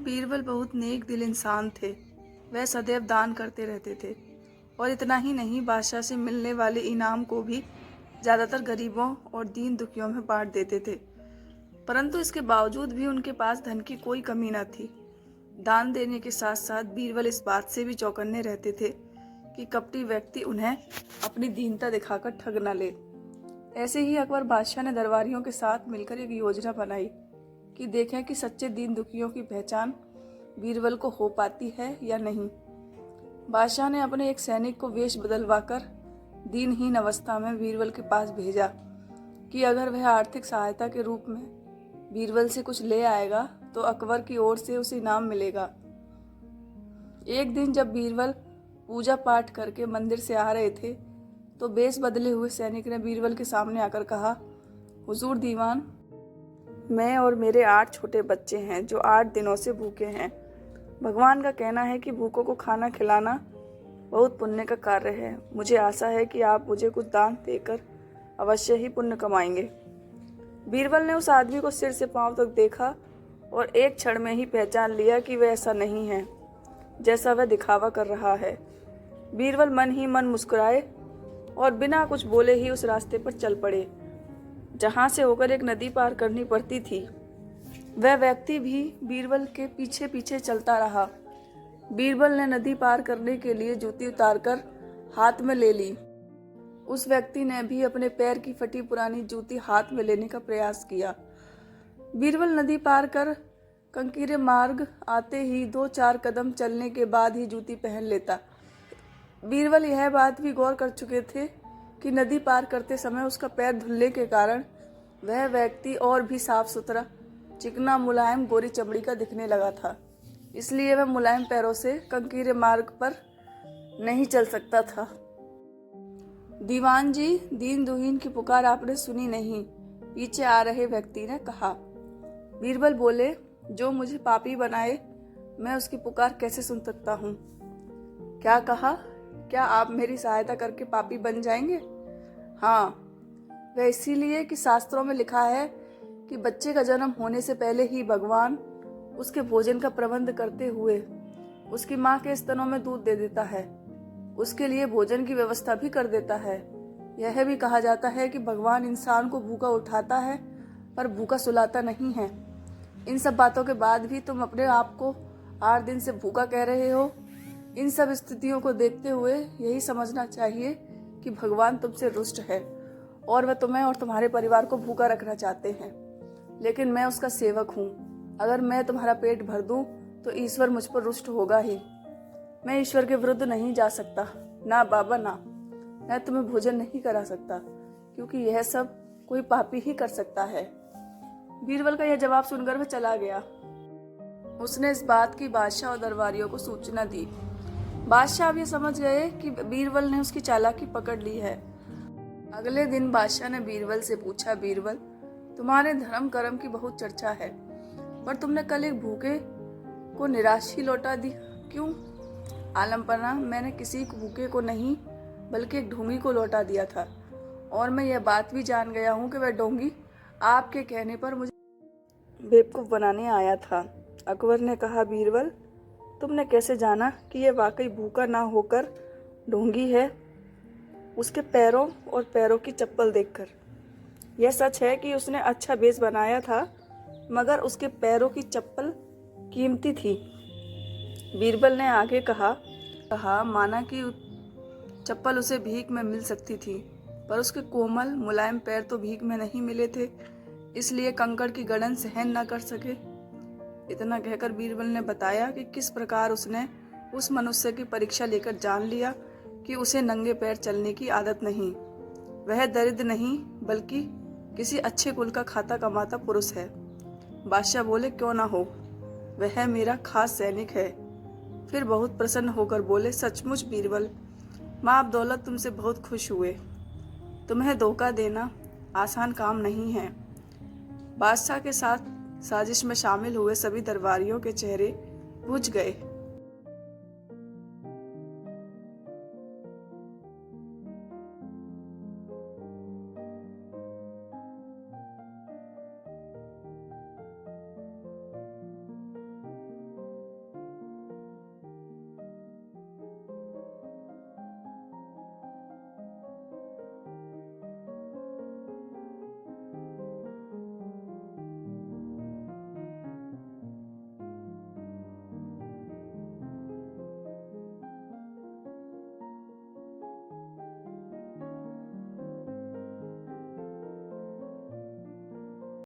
बीरबल बहुत नेक दिल इंसान थे। वह सदैव दान करते रहते थे और इतना ही नहीं, बादशाह से मिलने वाले इनाम को भी ज़्यादातर गरीबों और दीन दुखियों में बांट देते थे। परंतु इसके बावजूद भी उनके पास धन की कोई कमी न थी। दान देने के साथ साथ बीरबल इस बात से भी चौकन्ने रहते थे कि कपटी व्यक्ति उन्हें अपनी दीनता दिखाकर ठग न ले। ऐसे ही अकबर बादशाह ने दरबारियों के साथ मिलकर एक योजना बनाई कि देखें कि सच्चे दीन दुखियों की पहचान बीरबल को हो पाती है या नहीं। बादशाह ने अपने एक सैनिक को वेश बदलवाकर दीनहीन अवस्था में बीरबल के पास भेजा कि अगर वह आर्थिक सहायता के रूप में बीरबल से कुछ ले आएगा तो अकबर की ओर से उसे इनाम मिलेगा। एक दिन जब बीरबल पूजा पाठ करके मंदिर से आ रहे थे तो वेश बदले हुए सैनिक ने बीरबल के सामने आकर कहा, हुजूर दीवान, मैं और मेरे 8 छोटे बच्चे हैं जो 8 दिनों से भूखे हैं। भगवान का कहना है कि भूखों को खाना खिलाना बहुत पुण्य का कार्य है। मुझे आशा है कि आप मुझे कुछ दान देकर अवश्य ही पुण्य कमाएंगे। बीरबल ने उस आदमी को सिर से पांव तक देखा और एक क्षण में ही पहचान लिया कि वह ऐसा नहीं है जैसा वह दिखावा कर रहा है। बीरबल मन ही मन मुस्कुराए और बिना कुछ बोले ही उस रास्ते पर चल पड़े जहां से होकर एक नदी पार करनी पड़ती थी। वह व्यक्ति भी बीरबल के पीछे पीछे चलता रहा। बीरबल ने नदी पार करने के लिए जूती उतारकर हाथ में ले ली। उस व्यक्ति ने भी अपने पैर की फटी पुरानी जूती हाथ में लेने का प्रयास किया। बीरबल नदी पार कर कंकीरे मार्ग आते ही 2-4 कदम चलने के बाद ही जूती पहन लेता। बीरबल यह बात भी गौर कर चुके थे कि नदी पार करते समय उसका पैर धुलने के कारण वह व्यक्ति और भी साफ सुथरा, चिकना, मुलायम, गोरी चमड़ी का दिखने लगा था। इसलिए वह मुलायम पैरों से कंकीरे मार्ग पर नहीं चल सकता था। दीवान जी, दीन दुहीन की पुकार आपने सुनी नहीं, पीछे आ रहे व्यक्ति ने कहा। बीरबल बोले, जो मुझे पापी बनाए मैं उसकी पुकार कैसे सुन सकता हूँ। क्या कहा? क्या आप मेरी सहायता करके पापी बन जाएंगे? हाँ, वह इसीलिए कि शास्त्रों में लिखा है कि बच्चे का जन्म होने से पहले ही भगवान उसके भोजन का प्रबंध करते हुए उसकी माँ के स्तनों में दूध दे देता है, उसके लिए भोजन की व्यवस्था भी कर देता है। यह भी कहा जाता है कि भगवान इंसान को भूखा उठाता है पर भूखा सुलाता नहीं है। इन सब बातों के बाद भी तुम अपने आप को 8 दिन से भूखा कह रहे हो। इन सब स्थितियों को देखते हुए यही समझना चाहिए कि भगवान तुमसे रुष्ट है और वह तुम्हें और तुम्हारे परिवार को भूखा रखना चाहते हैं। लेकिन मैं उसका सेवक हूँ। अगर मैं तुम्हारा पेट भर दूं तो ईश्वर मुझ पर रुष्ट होगा ही। मैं ईश्वर के विरुद्ध नहीं जा सकता। ना बाबा, ना मैं तुम्हें भोजन नहीं करा सकता, क्योंकि यह सब कोई पापी ही कर सकता है। बीरबल का यह जवाब सुनकर वह चला गया। उसने इस बात की बादशाह और दरबारियों को सूचना दी। बादशाह अब ये समझ गए कि बीरबल ने उसकी चालाकी पकड़ ली है। अगले दिन बादशाह ने बीरबल से पूछा, बीरबल, तुम्हारे धर्म कर्म की बहुत चर्चा है, पर तुमने कल एक भूखे को निराश ही लौटा दी, क्यों? आलमपना, मैंने किसी भूखे को नहीं बल्कि एक ढोंगी को लौटा दिया था, और मैं यह बात भी जान गया हूँ कि वह ढोंगी आपके कहने पर मुझे बेवकूफ़ बनाने आया था। अकबर ने कहा, बीरबल, तुमने कैसे जाना कि यह वाकई भूखा ना होकर ढोंगी है? उसके पैरों और पैरों की चप्पल देखकर यह सच है कि उसने अच्छा भेष बनाया था, मगर उसके पैरों की चप्पल कीमती थी। बीरबल ने आगे कहा, माना कि चप्पल उसे भीख में मिल सकती थी, पर उसके कोमल मुलायम पैर तो भीख में नहीं मिले थे, इसलिए कंकड़ की गड़न सहन न कर सके। इतना कहकर बीरबल ने बताया कि किस प्रकार उसने उस मनुष्य की परीक्षा लेकर जान लिया कि उसे नंगे पैर चलने की आदत नहीं। वह दरिद्र नहीं बल्कि किसी अच्छे कुल का खाता कमाता पुरुष है। बादशाह बोले, क्यों ना हो, वह मेरा खास सैनिक है। फिर बहुत प्रसन्न होकर बोले, सचमुच बीरबल, माँ दौलत तुमसे बहुत खुश हुए। तुम्हें धोखा देना आसान काम नहीं है। बादशाह के साथ साजिश में शामिल हुए सभी दरबारियों के चेहरे बुझ गए।